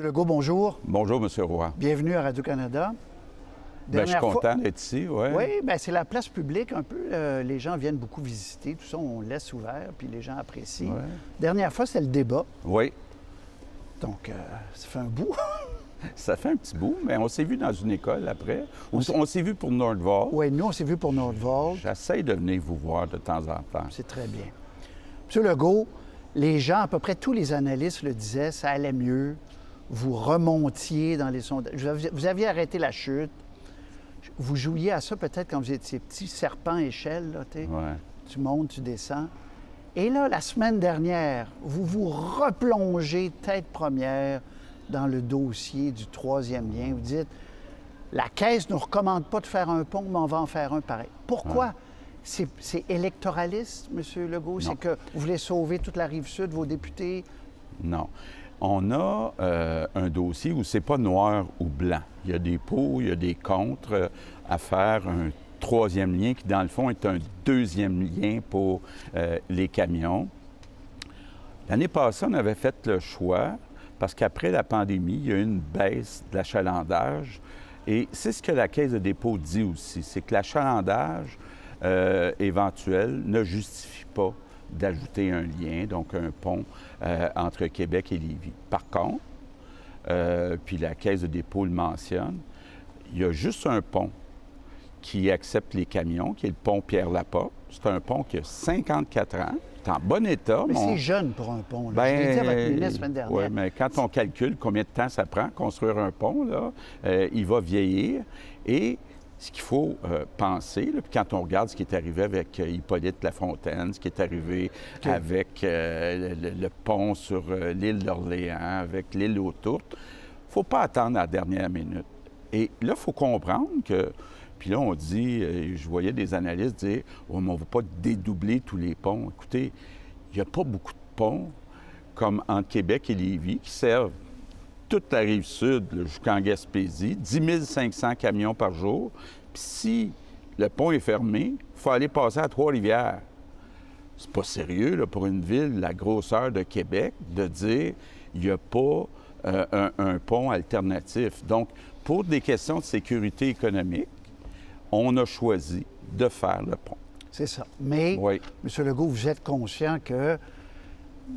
M. Legault, bonjour. Bonjour, M. Roy. Bienvenue à Radio-Canada. Je suis content d'être ici, oui. Oui, bien, c'est la place publique un peu. Les gens viennent beaucoup visiter. Tout ça, on laisse ouvert, puis les gens apprécient. Ouais. Dernière fois, c'était le débat. Oui. Donc, ça fait un bout. Ça fait un petit bout, mais on s'est vu dans une école après. On s'est vu pour Nordval. Oui, nous, on s'est vu pour Nordval. J'essaie de venir vous voir de temps en temps. C'est très bien. M. Legault, les gens, à peu près tous les analystes le disaient, ça allait mieux. Vous remontiez dans les sondages. Vous aviez arrêté la chute. Vous jouiez à ça peut-être quand vous étiez petit, serpent échelle, là, tu sais. Ouais. Tu montes, tu descends. Et là, la semaine dernière, vous vous replongez tête première dans le dossier du troisième lien. Vous dites, la Caisse ne nous recommande pas de faire un pont, mais on va en faire un pareil. Pourquoi? Ouais. C'est électoraliste, M. Legault? C'est que vous voulez sauver toute la Rive-Sud, vos députés? Non. On a un dossier où c'est pas noir ou blanc. Il y a des pour, il y a des contre à faire un troisième lien qui, dans le fond, est un deuxième lien pour les camions. L'année passée, on avait fait le choix, parce qu'après la pandémie, il y a eu une baisse de l'achalandage. Et c'est ce que la Caisse de dépôt dit aussi, c'est que l'achalandage éventuel ne justifie pas d'ajouter un lien, donc un pont entre Québec et Lévis. Par contre, puis la Caisse de dépôt le mentionne, il y a juste un pont qui accepte les camions, qui est le pont Pierre-Laporte. C'est un pont qui a 54 ans, c'est en bon état. Mais c'est jeune pour un pont. Là. Je l'ai dit à votre ministre la semaine dernière. Oui, mais quand on calcule combien de temps ça prend construire un pont, là, il va vieillir. Et ce qu'il faut penser, là, puis quand on regarde ce qui est arrivé avec Hippolyte Lafontaine, ce qui est arrivé avec le pont sur l'île d'Orléans, avec l'île aux Tourtes, il ne faut pas attendre à la dernière minute. Et là, il faut comprendre que... Puis là, on dit, je voyais des analystes dire, oh, mais on ne va pas dédoubler tous les ponts. Écoutez, il n'y a pas beaucoup de ponts comme entre Québec et Lévis qui servent toute la Rive-Sud jusqu'en Gaspésie, 10 500 camions par jour. Puis si le pont est fermé, il faut aller passer à Trois-Rivières. C'est pas sérieux là, pour une ville de la grosseur de Québec de dire il n'y a pas un pont alternatif. Donc, pour des questions de sécurité économique, on a choisi de faire le pont. C'est ça. Mais, oui. M. Legault, vous êtes conscient que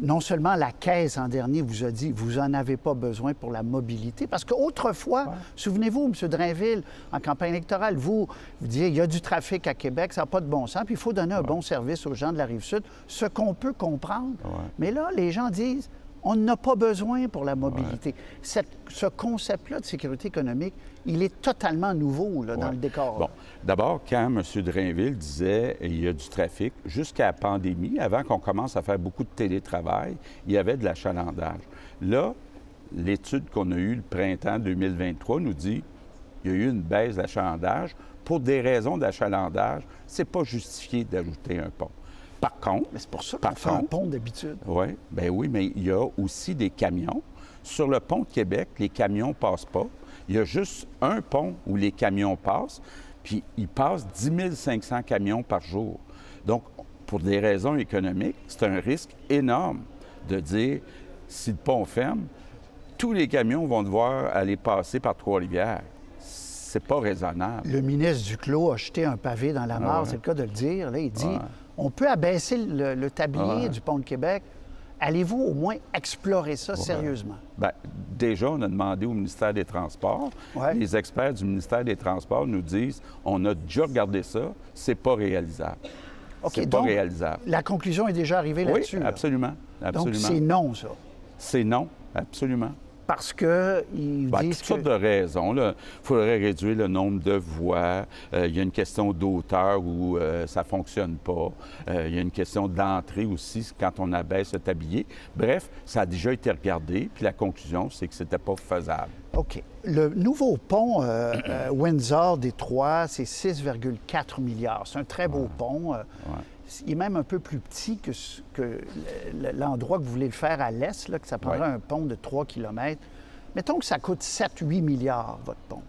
non seulement la Caisse, en dernier, vous a dit que vous n'en avez pas besoin pour la mobilité, parce qu'autrefois, souvenez-vous, M. Drainville, en campagne électorale, vous disiez il y a du trafic à Québec, ça n'a pas de bon sens, puis il faut donner un bon service aux gens de la Rive-Sud, ce qu'on peut comprendre. Mais là, les gens disent on n'a pas besoin pour la mobilité. Ce concept-là de sécurité économique, il est totalement nouveau là, dans le décor. Bon, d'abord, quand M. Drainville disait il y a du trafic, jusqu'à la pandémie, avant qu'on commence à faire beaucoup de télétravail, il y avait de l'achalandage. Là, l'étude qu'on a eue le printemps 2023 nous dit qu'il y a eu une baisse d'achalandage. Pour des raisons d'achalandage, c'est pas justifié d'ajouter un pont. Par contre... Mais c'est pour ça qu'on fait un pont d'habitude. Oui, bien oui, mais il y a aussi des camions. Sur le pont de Québec, les camions ne passent pas. Il y a juste un pont où les camions passent, puis ils passent 10 500 camions par jour. Donc, pour des raisons économiques, c'est un risque énorme de dire, si le pont ferme, tous les camions vont devoir aller passer par Trois-Rivières. C'est pas raisonnable. Le ministre Duclos a jeté un pavé dans la mare, c'est le cas de le dire. Là, il dit, on peut abaisser le tablier du pont de Québec. Allez-vous au moins explorer ça sérieusement? Bien, déjà, on a demandé au ministère des Transports. Les experts du ministère des Transports nous disent on a déjà regardé ça, c'est pas réalisable. C'est pas réalisable. La conclusion est déjà arrivée là-dessus? Oui, absolument. Donc, c'est non, ça? C'est non, absolument. Parce qu'ils disent toutes sortes de raisons. Il faudrait réduire le nombre de voies. Il y a une question d'auteur où ça ne fonctionne pas. Il y a une question d'entrée aussi quand on abaisse le tablier. Bref, ça a déjà été regardé. Puis la conclusion, c'est que c'était pas faisable. OK. Le nouveau pont Windsor-Détroit, c'est 6,4 milliards. C'est un très beau pont. Il est même un peu plus petit que l'endroit que vous voulez le faire à l'est, là, que ça prendrait un pont de 3 km. Mettons que ça coûte 7-8 milliards, votre pont.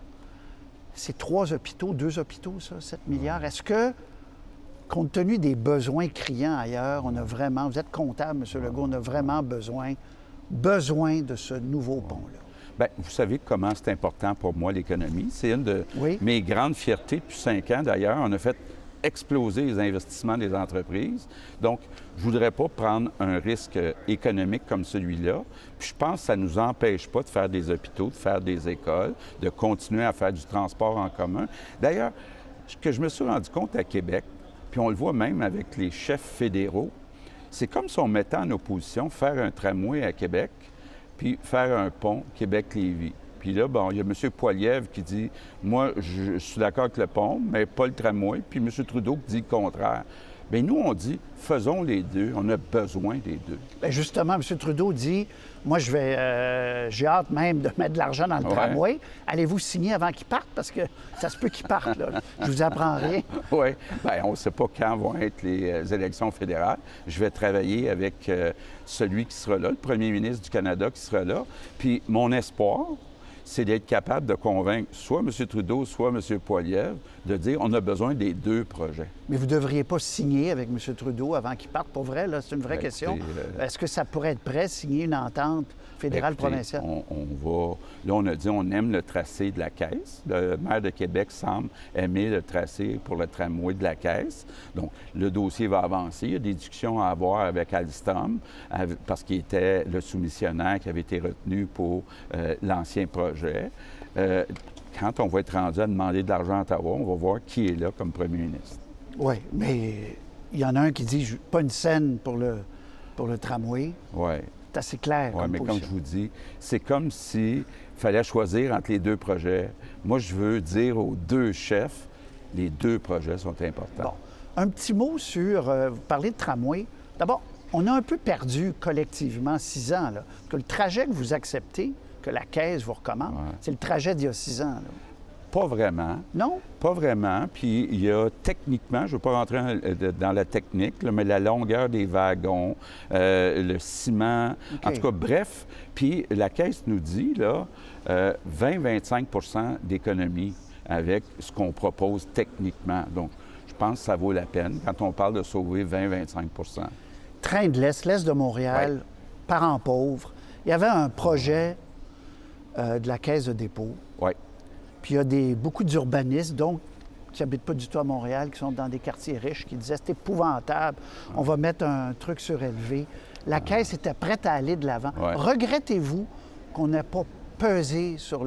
C'est 2 hôpitaux, ça, 7 milliards. Est-ce que, compte tenu des besoins criants ailleurs, on a vraiment, vous êtes comptable, M. Legault, on a vraiment besoin de ce nouveau pont-là? Bien, vous savez comment c'est important pour moi, l'économie. C'est une de Oui. mes grandes fiertés depuis 5 ans. D'ailleurs, on a fait exploser les investissements des entreprises. Donc, je ne voudrais pas prendre un risque économique comme celui-là. Puis je pense que ça ne nous empêche pas de faire des hôpitaux, de faire des écoles, de continuer à faire du transport en commun. D'ailleurs, ce que je me suis rendu compte à Québec, puis on le voit même avec les chefs fédéraux, c'est comme si on mettait en opposition faire un tramway à Québec, puis faire un pont Québec-Lévis. Puis là, bon, il y a M. Poilievre qui dit « Moi, je suis d'accord avec le pont, mais pas le tramway. » Puis M. Trudeau qui dit le contraire. Bien, nous, on dit « Faisons les deux. On a besoin des deux. » Bien, justement, M. Trudeau dit « Moi, j'ai hâte même de mettre de l'argent dans le tramway. Allez-vous signer avant qu'il parte? Parce que ça se peut qu'il parte, là. Je vous apprends rien. » Oui. Bien, on ne sait pas quand vont être les élections fédérales. Je vais travailler avec celui qui sera là, le premier ministre du Canada qui sera là. Puis mon espoir, c'est d'être capable de convaincre soit M. Trudeau, soit M. Poilievre de dire on a besoin des deux projets. Mais vous ne devriez pas signer avec M. Trudeau avant qu'il parte, pour vrai, là? C'est une vraie question. Est-ce que ça pourrait être prêt, signer une entente fédérale-provinciale? On va... Là, on a dit on aime le tracé de la Caisse. Le maire de Québec semble aimer le tracé pour le tramway de la Caisse. Donc, le dossier va avancer. Il y a des discussions à avoir avec Alstom, parce qu'il était le soumissionnaire qui avait été retenu pour l'ancien projet. Quand on va être rendu à demander de l'argent à Ottawa, on va voir qui est là comme premier ministre. Oui, mais il y en a un qui dit pas une scène pour le tramway. Oui. C'est assez clair. Oui, mais comme je vous dis, c'est comme s'il fallait choisir entre les deux projets. Moi, je veux dire aux deux chefs, les deux projets sont importants. Bon. Un petit mot sur, vous parlez de tramway. D'abord, on a un peu perdu collectivement 6 ans, là. Parce que le trajet que vous acceptez, que la Caisse vous recommande, c'est le trajet d'il y a 6 ans, là. Pas vraiment. Non? Pas vraiment. Puis il y a techniquement, je ne veux pas rentrer dans la technique, là, mais la longueur des wagons, le ciment, en tout cas, bref. Puis la Caisse nous dit, là, 20-25 d'économie avec ce qu'on propose techniquement. Donc, je pense que ça vaut la peine quand on parle de sauver 20-25 Train de l'Est de Montréal, parents pauvres. Il y avait un projet de la Caisse de dépôt. Oui. Puis il y a beaucoup d'urbanistes, donc, qui n'habitent pas du tout à Montréal, qui sont dans des quartiers riches, qui disaient c'est épouvantable, on va mettre un truc surélevé. La Caisse était prête à aller de l'avant. Regrettez-vous qu'on n'ait pas pesé sur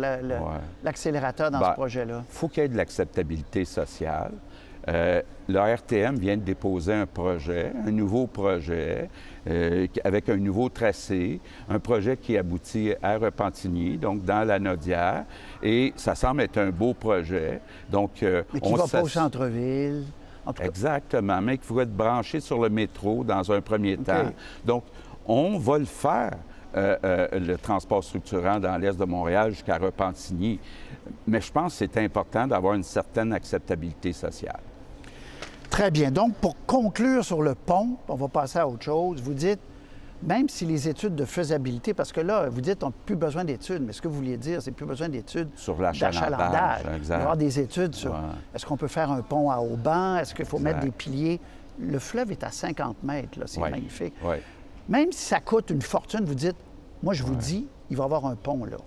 l'accélérateur dans ce projet-là? Il faut qu'il y ait de l'acceptabilité sociale. La RTM vient de déposer un projet, un nouveau projet, avec un nouveau tracé, un projet qui aboutit à Repentigny, donc dans la Naudière, et ça semble être un beau projet. Donc, mais qui ne va pas au centre-ville. Exactement, mais qui va être branché sur le métro dans un premier temps. Donc, on va le faire, le transport structurant dans l'Est de Montréal jusqu'à Repentigny. Mais je pense que c'est important d'avoir une certaine acceptabilité sociale. Très bien. Donc, pour conclure sur le pont, on va passer à autre chose. Vous dites, même si les études de faisabilité, parce que là, vous dites, on n'a plus besoin d'études, mais ce que vous vouliez dire, c'est plus besoin d'études sur l'achalandage. Il va y avoir des études sur est-ce qu'on peut faire un pont à Auban, est-ce qu'il faut mettre des piliers. Le fleuve est à 50 mètres, là, c'est magnifique. Même si ça coûte une fortune, vous dites, moi, je vous dis, il va y avoir un pont, là.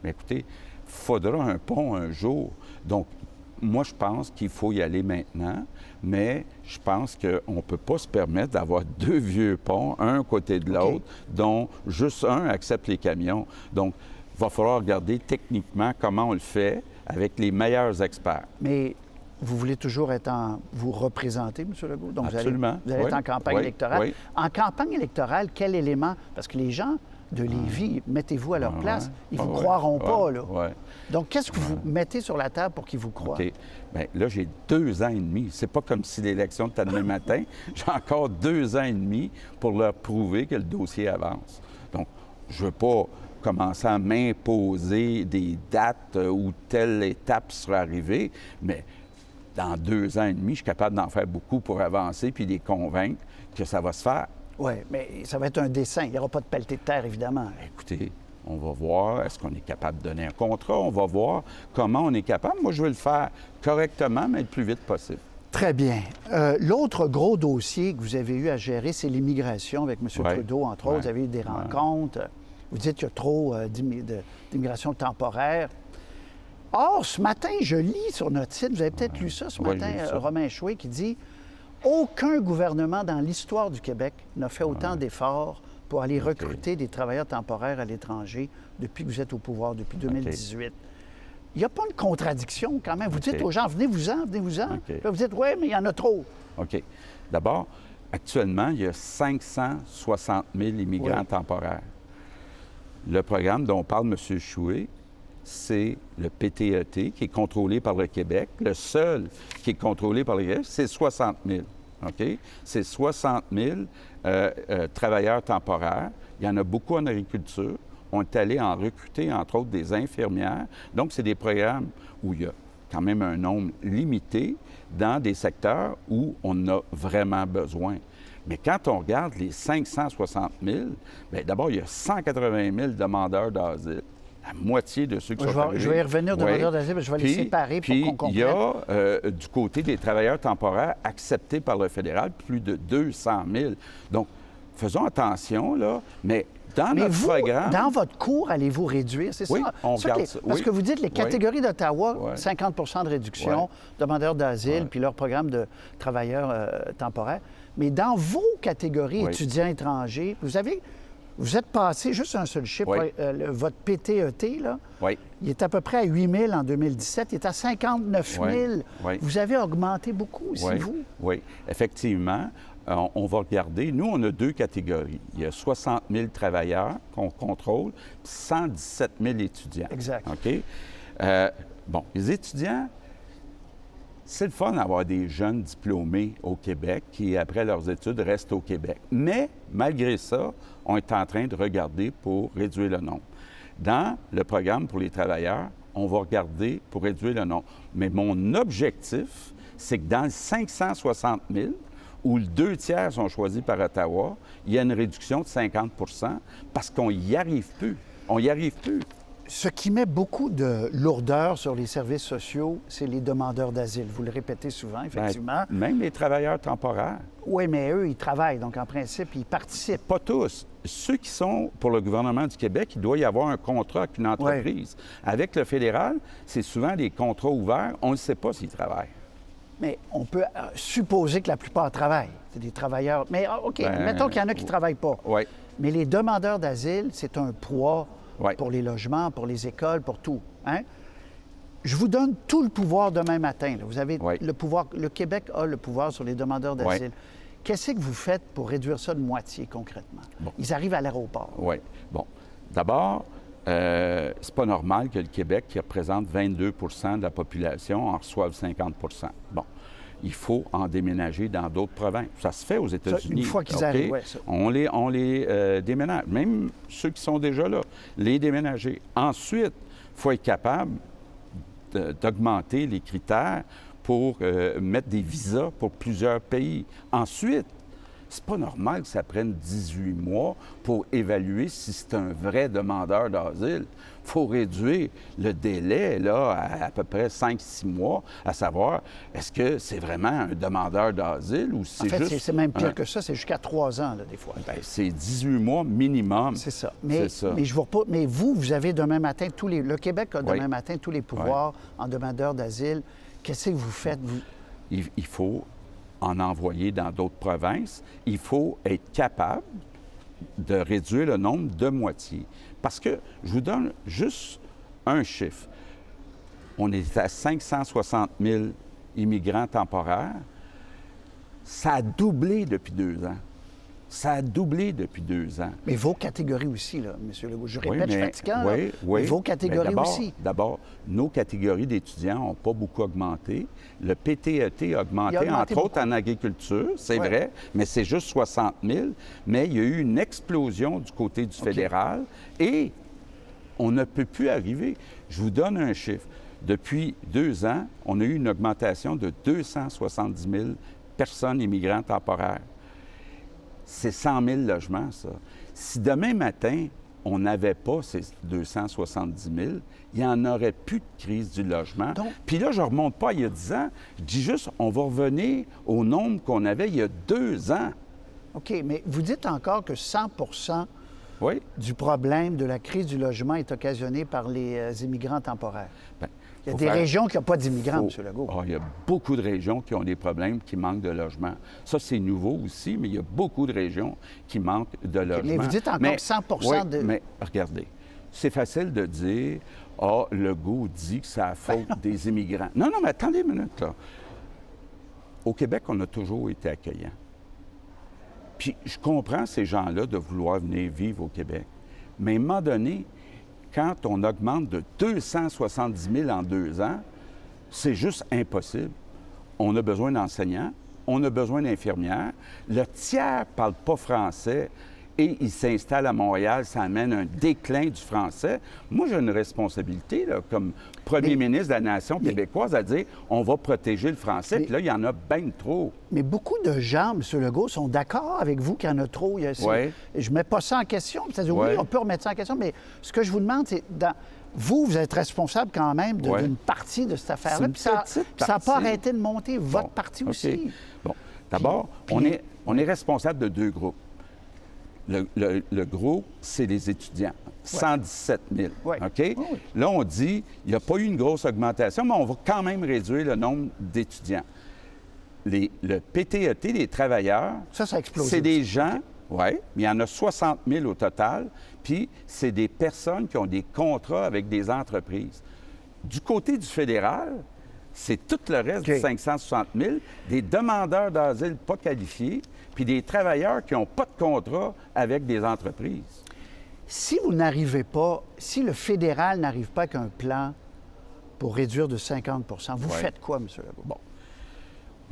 Mais écoutez, il faudra un pont un jour. Donc, moi, je pense qu'il faut y aller maintenant, mais je pense qu'on ne peut pas se permettre d'avoir 2 vieux ponts, un à côté de l'autre, dont juste un accepte les camions. Donc, il va falloir regarder techniquement comment on le fait avec les meilleurs experts. Mais vous voulez toujours vous représenter, M. Legault? Donc, absolument. Vous allez être en campagne électorale. En campagne électorale, quel élément? Parce que les gens de Lévis, mettez-vous à leur place, ils ne vous croiront pas, là. Donc, qu'est-ce que vous mettez sur la table pour qu'ils vous croient? OK. Bien, là, j'ai 2 ans et demi. C'est pas comme si l'élection était demain matin. J'ai encore 2 ans et demi pour leur prouver que le dossier avance. Donc, je ne veux pas commencer à m'imposer des dates où telle étape sera arrivée, mais dans 2 ans et demi, je suis capable d'en faire beaucoup pour avancer puis les convaincre que ça va se faire. Oui, mais ça va être un dessin. Il n'y aura pas de pelleté de terre, évidemment. Écoutez, on va voir, est-ce qu'on est capable de donner un contrat? On va voir comment on est capable. Moi, je veux le faire correctement, mais le plus vite possible. Très bien. L'autre gros dossier que vous avez eu à gérer, c'est l'immigration avec M. Trudeau, entre autres. Vous avez eu des rencontres. Vous dites qu'il y a trop d'immigration temporaire. Or, ce matin, je lis sur notre site, vous avez peut-être lu ça ce matin, Romain Chouet, qui dit « Aucun gouvernement dans l'histoire du Québec n'a fait autant d'efforts pour aller recruter des travailleurs temporaires à l'étranger depuis que vous êtes au pouvoir, depuis 2018. Il n'y a pas une contradiction quand même. Vous dites aux gens, venez-vous-en, venez-vous-en. Là, vous dites, oui, mais il y en a trop. OK. D'abord, actuellement, il y a 560 000 immigrants temporaires. Le programme dont parle M. Chouet, c'est le PTET, qui est contrôlé par le Québec. Le seul qui est contrôlé par le Québec, c'est 60 000. OK? C'est 60 000 travailleurs temporaires. Il y en a beaucoup en agriculture. On est allé en recruter, entre autres, des infirmières. Donc, c'est des programmes où il y a quand même un nombre limité dans des secteurs où on en a vraiment besoin. Mais quand on regarde les 560 000, bien, d'abord, il y a 180 000 demandeurs d'asile. La moitié de ceux qui sont arrivés. Je vais y revenir de demandeurs d'asile, mais je vais les séparer pour qu'on comprenne. Il y a, du côté des travailleurs temporaires acceptés par le fédéral, plus de 200 000. Donc, faisons attention, là, mais dans notre programme... Dans votre cours, allez-vous réduire? C'est oui, ça? On regarde ça. Parce que vous dites les catégories d'Ottawa, 50 de réduction, demandeurs d'asile, puis leur programme de travailleurs temporaires. Mais dans vos catégories étudiants étrangers, vous êtes passé, juste un seul chiffre, votre PTET, là, il est à peu près à 8 000 en 2017, il est à 59 000. Vous avez augmenté beaucoup aussi, vous? Oui, effectivement. On va regarder. Nous, on a deux catégories. Il y a 60 000 travailleurs qu'on contrôle, puis 117 000 étudiants. Exact. OK? Bon, les étudiants, c'est le fun d'avoir des jeunes diplômés au Québec qui, après leurs études, restent au Québec. Mais, malgré ça, on est en train de regarder pour réduire le nombre. Dans le programme pour les travailleurs, on va regarder pour réduire le nombre. Mais mon objectif, c'est que dans les 560 000, où le 2 tiers sont choisis par Ottawa, il y a une réduction de 50 parce qu'on n'y arrive plus. On n'y arrive plus. Ce qui met beaucoup de lourdeur sur les services sociaux, c'est les demandeurs d'asile. Vous le répétez souvent, effectivement. Bien, même les travailleurs temporaires. Oui, mais eux, ils travaillent, donc en principe, ils participent. Pas tous. Ceux qui sont pour le gouvernement du Québec, il doit y avoir un contrat avec une entreprise. Avec le fédéral, c'est souvent des contrats ouverts. On ne sait pas s'ils travaillent. Mais on peut supposer que la plupart travaillent. C'est des travailleurs. Mais OK, mettons qu'il y en a qui ne travaillent pas. Oui. Mais les demandeurs d'asile, c'est un poids pour les logements, pour les écoles, pour tout. Hein? Je vous donne tout le pouvoir demain matin. Là. Vous avez le pouvoir. Le Québec a le pouvoir sur les demandeurs d'asile. Qu'est-ce que vous faites pour réduire ça de moitié concrètement? Bon. Ils arrivent à l'aéroport. Oui. Bon. D'abord, c'est pas normal que le Québec, qui représente 22 de la population, en reçoive 50 Bon. Il faut en déménager dans d'autres provinces. Ça se fait aux États-Unis. Une fois qu'ils arrivent, ça. On les déménage. Même ceux qui sont déjà là, les déménager. Ensuite, il faut être capable d'augmenter les critères pour mettre des visas pour plusieurs pays. Ensuite, c'est pas normal que ça prenne 18 mois pour évaluer si c'est un vrai demandeur d'asile. Il faut réduire le délai là, à peu près 5-6 mois, à savoir, est-ce que c'est vraiment un demandeur d'asile ou c'est juste... c'est même pire que ça, c'est jusqu'à 3 ans, là, des fois. Bien, c'est 18 mois minimum. C'est ça. Mais vous avez demain matin le Québec a demain matin tous les pouvoirs en demandeur d'asile. Qu'est-ce que vous faites, vous? Il faut en envoyer dans d'autres provinces. Il faut être capable de réduire le nombre de moitié. Parce que, je vous donne juste un chiffre. On est à 560 000 immigrants temporaires. Ça a doublé depuis 2 ans. Ça a doublé depuis 2 ans. Mais vos catégories aussi, là, M. Legault. Je répète, je suis fatigant, mais vos catégories aussi. D'abord, nos catégories d'étudiants n'ont pas beaucoup augmenté. Le PTET a augmenté, entre autres en agriculture, c'est vrai, mais c'est juste 60 000. Mais il y a eu une explosion du côté du fédéral et on ne peut plus arriver. Je vous donne un chiffre. Depuis 2 ans, on a eu une augmentation de 270 000 personnes immigrantes temporaires. C'est 100 000 logements, ça. Si demain matin, on n'avait pas ces 270 000, il n'y en aurait plus de crise du logement. Puis là, je ne remonte pas il y a 10 ans. Je dis juste, on va revenir au nombre qu'on avait il y a 2 ans. OK, mais vous dites encore que 100 Oui. du problème de la crise du logement est occasionné par les immigrants temporaires? Bien, Il y a des régions qui n'ont pas d'immigrants, M. Legault. Il y a beaucoup de régions qui ont des problèmes, qui manquent de logement. Ça, c'est nouveau aussi, mais il y a beaucoup de régions qui manquent de logement. Mais vous dites encore 100 oui, de... mais regardez, c'est facile de dire « Ah, Legault dit que c'est la faute des immigrants. » Non, non, mais attendez une minute, là. Au Québec, on a toujours été accueillants. Puis je comprends ces gens-là de vouloir venir vivre au Québec. Mais à un moment donné, quand on augmente de 270 000 en 2 ans, c'est juste impossible. On a besoin d'enseignants, on a besoin d'infirmières. Le tiers ne parle pas français et il s'installe à Montréal, ça amène un déclin du français. Moi, j'ai une responsabilité, là, comme premier ministre de la nation québécoise, à dire on va protéger le français. Puis là, il y en a bien trop. Mais beaucoup de gens, M. Legault, sont d'accord avec vous qu'il y en a trop. Je ne mets pas ça en question. C'est-à-dire, oui, on peut remettre ça en question, mais ce que je vous demande, c'est... Vous êtes responsable quand même d'une partie de cette affaire-là. Puis ça n'a pas arrêté de monter, votre parti aussi. Bon, d'abord, on est responsable de 2 groupes. Le groupe, c'est les étudiants. 117 000. Oui. OK? Oui. Là, on dit, il n'y a pas eu une grosse augmentation, mais on va quand même réduire le nombre d'étudiants. Le PTET, les travailleurs, ça a explosé. C'est des gens, oui, mais il y en a 60 000 au total, puis c'est des personnes qui ont des contrats avec des entreprises. Du côté du fédéral, c'est tout le reste du 560 000, des demandeurs d'asile pas qualifiés, puis des travailleurs qui n'ont pas de contrat avec des entreprises. Si vous n'arrivez pas, si le fédéral n'arrive pas avec un plan pour réduire de 50 vous faites quoi, M. Legault? Bon.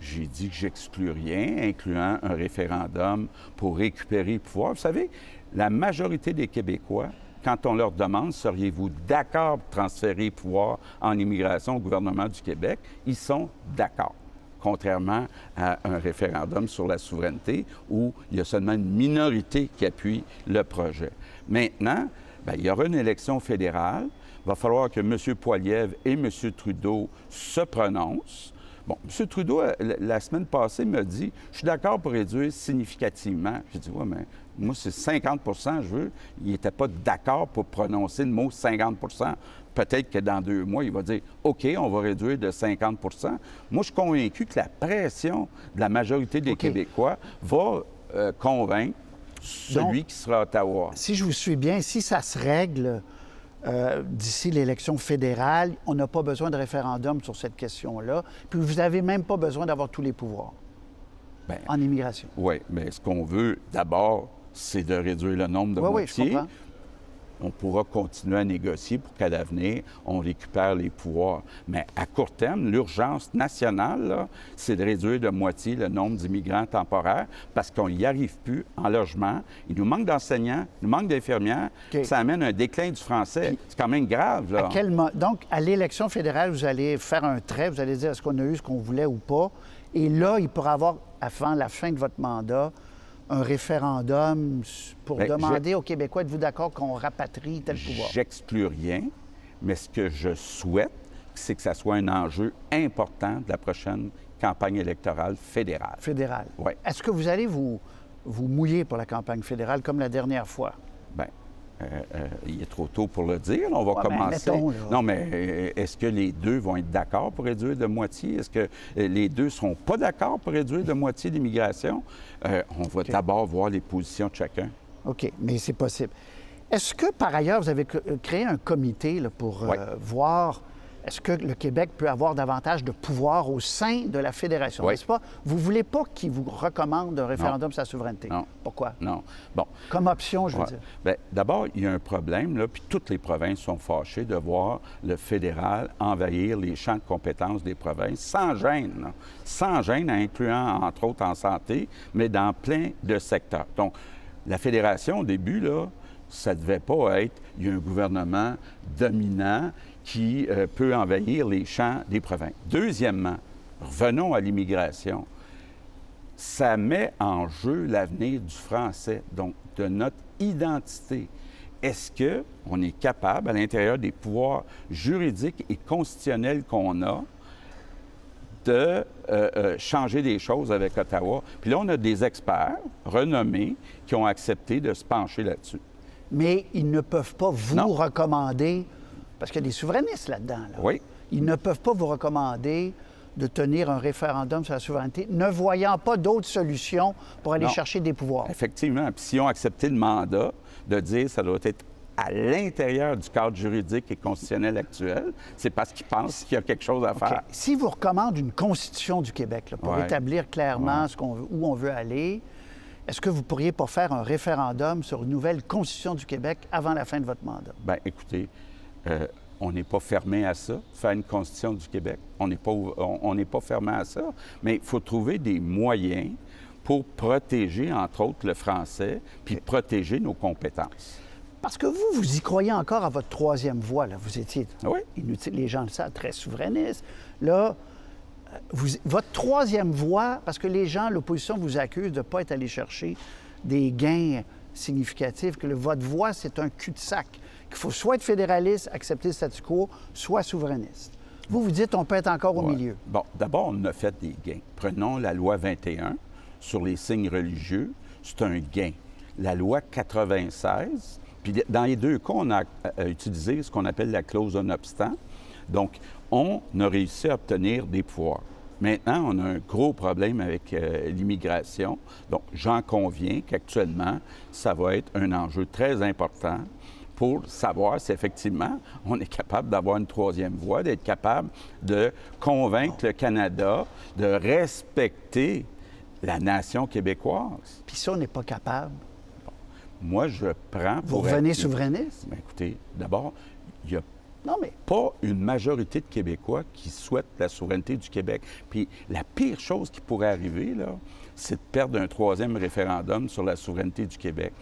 J'ai dit que j'exclus rien, incluant un référendum pour récupérer le pouvoir. Vous savez, la majorité des Québécois, quand on leur demande « seriez-vous d'accord pour transférer le pouvoir en immigration au gouvernement du Québec », ils sont d'accord, contrairement à un référendum sur la souveraineté où il y a seulement une minorité qui appuie le projet. Maintenant, bien, il y aura une élection fédérale. Il va falloir que M. Poilievre et M. Trudeau se prononcent. Bon, M. Trudeau, la semaine passée, m'a dit « Je suis d'accord pour réduire significativement. » J'ai dit « Oui, mais moi, c'est 50 je veux. » Il n'était pas d'accord pour prononcer le mot 50 Peut-être que dans 2 mois, il va dire « OK, on va réduire de 50 » Moi, je suis convaincu que la pression de la majorité des Québécois va convaincre celui qui sera à Ottawa. Si je vous suis bien, si ça se règle d'ici l'élection fédérale, on n'a pas besoin de référendum sur cette question-là. Puis vous n'avez même pas besoin d'avoir tous les pouvoirs en immigration. Oui, mais ce qu'on veut d'abord, c'est de réduire le nombre de moitié. Je comprends. On pourra continuer à négocier pour qu'à l'avenir, on récupère les pouvoirs. Mais à court terme, l'urgence nationale, là, c'est de réduire de moitié le nombre d'immigrants temporaires parce qu'on n'y arrive plus en logement. Il nous manque d'enseignants, il nous manque d'infirmières. Ça amène un déclin du français. C'est quand même grave, là. Donc, à l'élection fédérale, vous allez faire un trait, vous allez dire est-ce qu'on a eu ce qu'on voulait ou pas. Et là, il pourra y avoir, avant la fin de votre mandat, un référendum pour demander aux Québécois, êtes-vous d'accord qu'on rapatrie tel pouvoir? J'exclus rien, mais ce que je souhaite, c'est que ça soit un enjeu important de la prochaine campagne électorale fédérale. Fédérale. Oui. Est-ce que vous allez vous mouiller pour la campagne fédérale comme la dernière fois? Bien, il est trop tôt pour le dire. On va commencer. Mettons, non, mais est-ce que les 2 vont être d'accord pour réduire de moitié? Est-ce que les 2 ne seront pas d'accord pour réduire de moitié l'immigration? On va d'abord voir les positions de chacun. OK, mais c'est possible. Est-ce que, par ailleurs, vous avez créé un comité là, pour voir est-ce que le Québec peut avoir davantage de pouvoir au sein de la Fédération, n'est-ce pas? Vous ne voulez pas qu'il vous recommande un référendum sur la souveraineté? Non. Pourquoi? Non. Bon. Comme option, je veux dire. Bien, d'abord, il y a un problème, là, puis toutes les provinces sont fâchées de voir le fédéral envahir les champs de compétences des provinces sans gêne, là. Sans gêne, incluant, entre autres, en santé, mais dans plein de secteurs. Donc, la Fédération, au début, là, ça ne devait pas être, il y a un gouvernement dominant qui peut envahir les champs des provinces. Deuxièmement, revenons à l'immigration. Ça met en jeu l'avenir du français, donc de notre identité. Est-ce qu'on est capable, à l'intérieur des pouvoirs juridiques et constitutionnels qu'on a, de changer des choses avec Ottawa? Puis là, on a des experts renommés qui ont accepté de se pencher là-dessus. mais ils ne peuvent pas vous Non. recommander, parce qu'il y a des souverainistes là-dedans. Là. Oui. Ils ne peuvent pas vous recommander de tenir un référendum sur la souveraineté, ne voyant pas d'autres solutions pour aller Non. chercher des pouvoirs. Effectivement. Puis s'ils ont accepté le mandat de dire que ça doit être à l'intérieur du cadre juridique et constitutionnel actuel, c'est parce qu'ils pensent qu'il y a quelque chose à OK. faire. Si vous recommandez une constitution du Québec là, pour Ouais. établir clairement Ouais. ce qu'on veut, où on veut aller, est-ce que vous pourriez pas faire un référendum sur une nouvelle constitution du Québec avant la fin de votre mandat? Bien, écoutez, on n'est pas fermé à ça, faire une constitution du Québec. On n'est pas fermé à ça, mais il faut trouver des moyens pour protéger, entre autres, le français, puis protéger nos compétences. Parce que vous y croyez encore à votre troisième voie. Là. Vous étiez, Oui. inutile, les gens le savent, très souverainiste. Là, votre troisième voie, parce que les gens, l'opposition vous accuse de ne pas être allé chercher des gains significatifs, que votre voie, c'est un cul-de-sac, qu'il faut soit être fédéraliste, accepter le statu quo, soit souverainiste. Vous dites on peut être encore au Ouais. milieu. Bon, d'abord, on a fait des gains. Prenons la loi 21 sur les signes religieux, c'est un gain. La loi 96, puis dans les deux cas, on a utilisé ce qu'on appelle la clause non-obstant. Donc, on a réussi à obtenir des pouvoirs. Maintenant, on a un gros problème avec l'immigration. Donc, j'en conviens qu'actuellement, ça va être un enjeu très important pour savoir si effectivement on est capable d'avoir une troisième voie, d'être capable de convaincre le Canada de respecter la nation québécoise. Puis ça, on n'est pas capable. Moi, je prends Vous pour revenez acquis- souverainiste? Bien, écoutez, d'abord, il n'y a Non, mais pas une majorité de Québécois qui souhaitent la souveraineté du Québec. Puis la pire chose qui pourrait arriver, là, c'est de perdre un troisième référendum sur la souveraineté du Québec.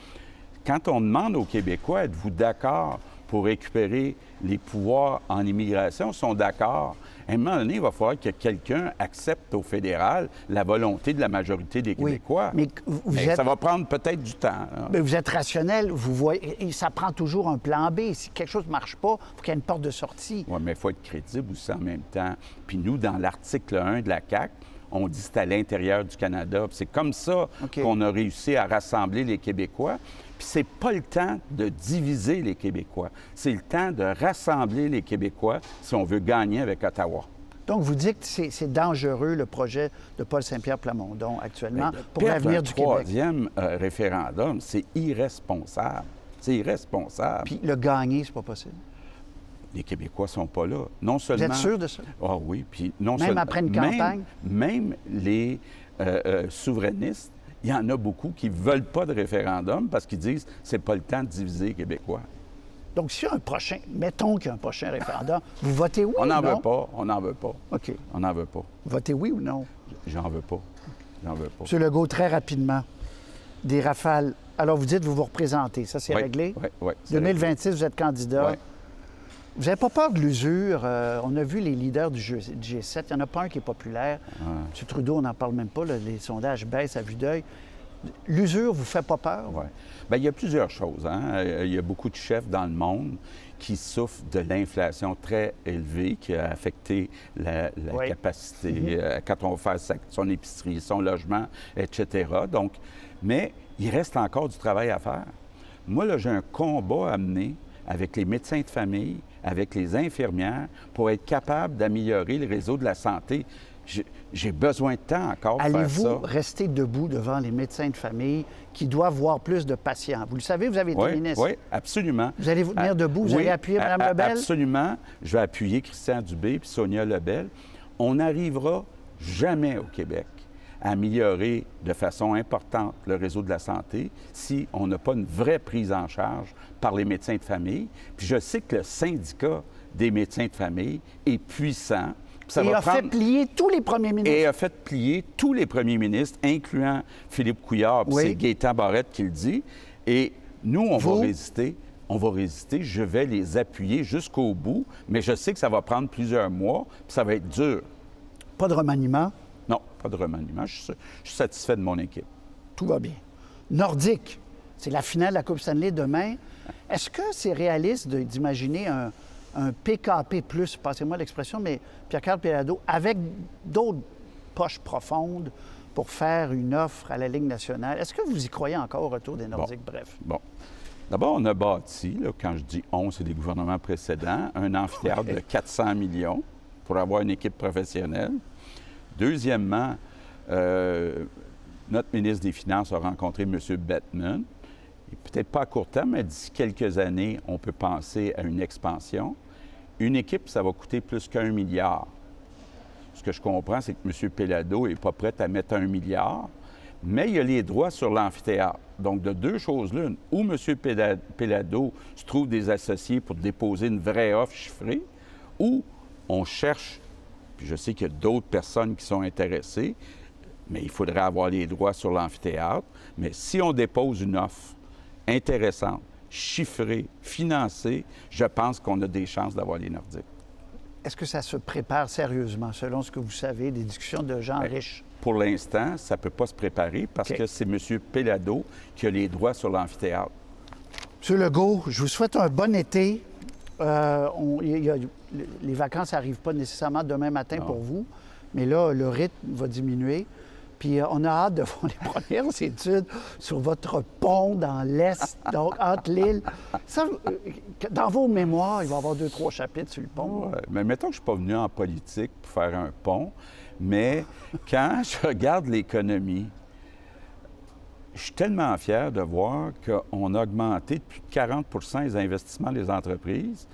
Quand on demande aux Québécois, êtes-vous d'accord pour récupérer les pouvoirs en immigration, ils sont d'accord. À un moment donné, il va falloir que quelqu'un accepte au fédéral la volonté de la majorité des oui. Québécois. Mais vous Mais êtes... ça va prendre peut-être du temps. Là. Mais vous êtes rationnel, vous voyez, et ça prend toujours un plan B. Si quelque chose ne marche pas, il faut qu'il y ait une porte de sortie. Oui, mais il faut être crédible aussi en même temps. Puis nous, dans l'article 1 de la CAQ, on dit que c'est à l'intérieur du Canada. Puis c'est comme ça OK. qu'on a réussi à rassembler les Québécois. Puis c'est pas le temps de diviser les Québécois. C'est le temps de rassembler les Québécois si on veut gagner avec Ottawa. Donc, vous dites que c'est dangereux, le projet de Paul Saint-Pierre Plamondon actuellement, pour Perdre l'avenir un du Québec. troisième référendum, c'est irresponsable. C'est irresponsable. Puis le gagner, c'est pas possible. Les Québécois sont pas là. Non seulement... Vous êtes sûr de ça? Ah oui, puis non Même seulement... après une campagne? Même les souverainistes, il y en a beaucoup qui ne veulent pas de référendum parce qu'ils disent que c'est pas le temps de diviser les Québécois. Donc, s'il y a un prochain, mettons qu'il y a un prochain référendum, vous votez oui On ou n'en non? veut pas, on n'en veut pas. OK. On n'en veut pas. Votez oui ou non? J'en veux pas. J'en veux pas. M. Legault, très rapidement, des rafales. Alors, vous dites, vous vous représentez. Ça, c'est Oui, réglé? oui, oui, c'est 2026, vous êtes candidat. Oui. Vous n'avez pas peur de l'usure? On a vu les leaders du G7. Il n'y en a pas un qui est populaire. M. Trudeau, on n'en parle même pas. Là, les sondages baissent à vue d'œil. L'usure vous fait pas peur? Oui. Bien, il y a plusieurs choses. Hein? Il y a beaucoup de chefs dans le monde qui souffrent de l'inflation très élevée qui a affecté la Oui. capacité quand on va faire son épicerie, son logement, etc. Donc, mais il reste encore du travail à faire. Moi, là, j'ai un combat à mener avec les médecins de famille, avec les infirmières, pour être capable d'améliorer le réseau de la santé. J'ai besoin de temps encore pour faire ça. Allez-vous rester debout devant les médecins de famille qui doivent voir plus de patients? Vous le savez, vous avez été Oui, ministre. oui, absolument. Vous allez vous tenir debout? Vous allez appuyer Mme Lebel? Absolument. Je vais appuyer Christian Dubé puis Sonia Lebel. On n'arrivera jamais au Québec à améliorer de façon importante le réseau de la santé si on n'a pas une vraie prise en charge par les médecins de famille. Puis je sais que le syndicat des médecins de famille est puissant. Ça Et va a fait plier tous les premiers ministres. Et a fait plier tous les premiers ministres, incluant Philippe Couillard, puis Oui. c'est Gaétan Barrette qui le dit. Et nous, on Vous? va résister. On va résister. Je vais les appuyer jusqu'au bout, mais je sais que ça va prendre plusieurs mois, puis ça va être dur. Pas de remaniement, Non, pas de remaniement. Je suis satisfait de mon équipe. tout va bien. Nordique, c'est la finale de la Coupe Stanley demain. Est-ce que c'est réaliste d'imaginer un PKP+, passez-moi l'expression, mais Pierre-Carl Péladeau, avec d'autres poches profondes pour faire une offre à la Ligue nationale? Est-ce que vous y croyez encore au retour des Nordiques? Bref. Bon. D'abord, on a bâti, là, quand je dis on, c'est des gouvernements précédents, un amphithéâtre de 400 millions pour avoir une équipe professionnelle. Deuxièmement, notre ministre des Finances a rencontré M. Bettman. Peut-être pas à court terme, mais d'ici quelques années, on peut penser à une expansion. Une équipe, ça va coûter plus qu'1 milliard. Ce que je comprends, c'est que M. Péladeau n'est pas prêt à mettre 1 milliard, mais il y a les droits sur l'amphithéâtre. Donc, de deux choses l'une, ou M. Péladeau se trouve des associés pour déposer une vraie offre chiffrée, ou on cherche, puis je sais qu'il y a d'autres personnes qui sont intéressées, mais il faudrait avoir les droits sur l'amphithéâtre. Mais si on dépose une offre intéressante, chiffrée, financée, je pense qu'on a des chances d'avoir les Nordiques. Est-ce que ça se prépare sérieusement, selon ce que vous savez, des discussions de gens riches? Pour l'instant, ça ne peut pas se préparer parce que c'est M. Péladeau qui a les droits sur l'amphithéâtre. M. Legault, je vous souhaite un bon été. Les vacances n'arrivent pas nécessairement demain matin pour vous, mais là, le rythme va diminuer. Puis on a hâte de voir les premières études sur votre pont dans l'Est, donc entre l'île. Ça, dans vos mémoires, il va y avoir 2-3 chapitres sur le pont. Ouais, mais mettons que je ne suis pas venu en politique pour faire un pont, mais quand je regarde l'économie, je suis tellement fier de voir qu'on a augmenté de plus de 40 les investissements des entreprises.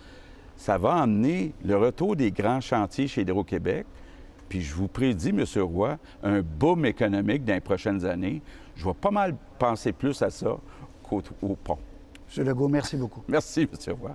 Ça va amener le retour des grands chantiers chez Hydro-Québec. Puis je vous prédis, M. Roy, un boom économique dans les prochaines années. Je vais pas mal penser plus à ça qu'au pont. M. Legault, merci beaucoup. Merci, M. Roy.